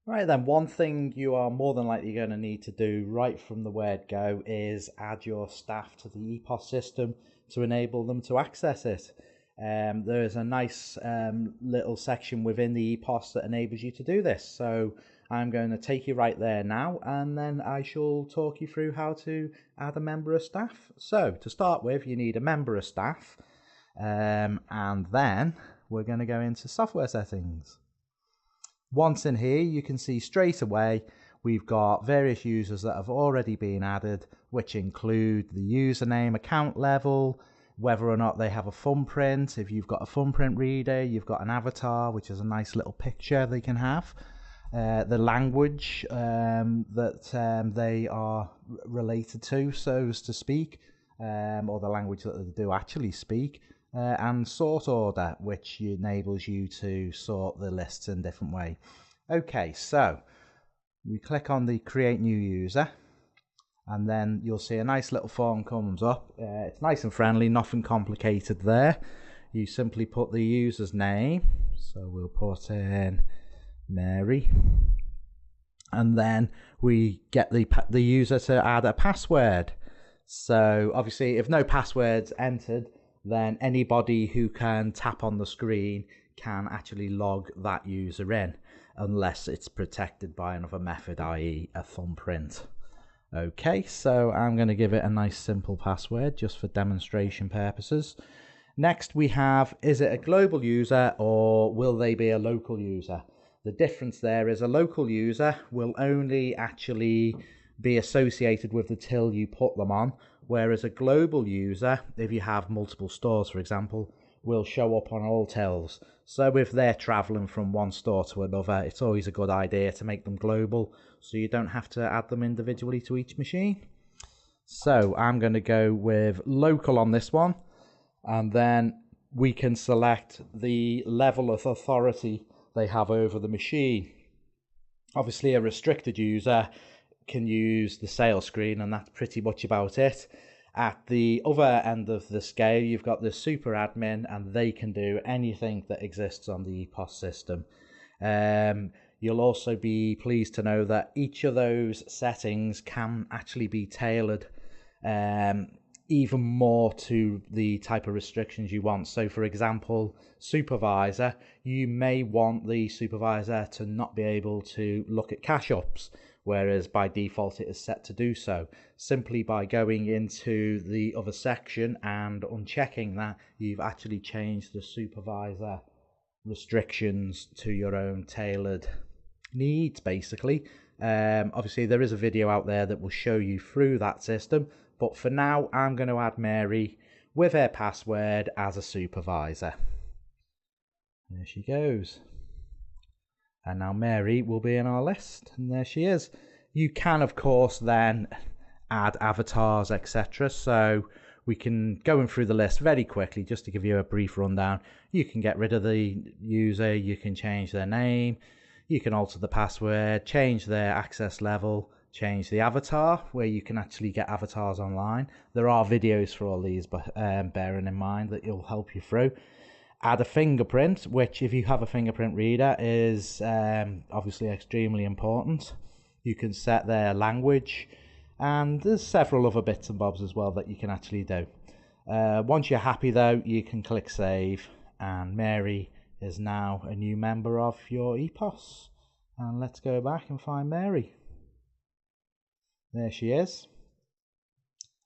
Right then, one thing you are more than likely going to need to do right from the word go is add your staff to the EPOS system to enable them to access it. There's a nice little section within the EPOS that enables you to do this. So I'm going to take you right there now, and then I shall talk you through how to add a member of staff. So to start with, you need a member of staff, and then we're going to go into software settings. Once in here, you can see straight away we've got various users that have already been added, which include the username, account level, whether or not they have a thumbprint. If you've got a thumbprint reader, you've got an avatar, which is a nice little picture they can have. The language that they are related to, so as to speak, or the language that they do actually speak. And sort order, which enables you to sort the lists in a different way. Okay, so we click on the create new user, and then you'll see a nice little form comes up. It's nice and friendly, nothing complicated there. You simply put the user's name, so we'll put in Mary, and then we get the user to add a password. So obviously if no password's entered, then anybody who can tap on the screen can actually log that user in, unless it's protected by another method, i.e. a thumbprint. Okay, so I'm going to give it a nice simple password just for demonstration purposes. Next we have, is it a global user or will they be a local user? The difference there is a local user will only actually be associated with the till you put them on, whereas a global user, if you have multiple stores for example, will show up on all tills. So if they're traveling from one store to another, it's always a good idea to make them global so you don't have to add them individually to each machine. So I'm going to go with local on this one, and then we can select the level of authority they have over the machine. Obviously a restricted user can use the sales screen, and that's pretty much about it. At the other end of the scale, you've got the super admin, and they can do anything that exists on the EPOS system. You'll also be pleased to know that each of those settings can actually be tailored even more to the type of restrictions you want. So for example, supervisor, you may want the supervisor to not be able to look at cash ups, whereas by default it is set to do so. Simply by going into the other section and unchecking that, you've actually changed the supervisor restrictions to your own tailored needs, basically. Obviously there is a video out there that will show you through that system, but for now I'm going to add Mary with her password as a supervisor. There she goes. And now Mary will be in our list, and there she is. You can of course then add avatars, etc. So we can go through the list very quickly just to give you a brief rundown. You can get rid of the user, you can change their name, you can alter the password, change their access level, change the avatar, where you can actually get avatars online. There are videos for all these, but bearing in mind that it'll help you through. Add a fingerprint, which if you have a fingerprint reader is obviously extremely important. You can set their language, and there's several other bits and bobs as well that you can actually do. Once you're happy though, you can click save, and Mary is now a new member of your EPOS. And let's go back and find Mary. There she is,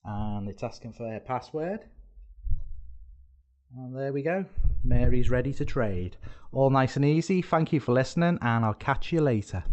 and it's asking for her password, and there we go. Mary's ready to trade. All nice and easy. Thank you for listening, and I'll catch you later.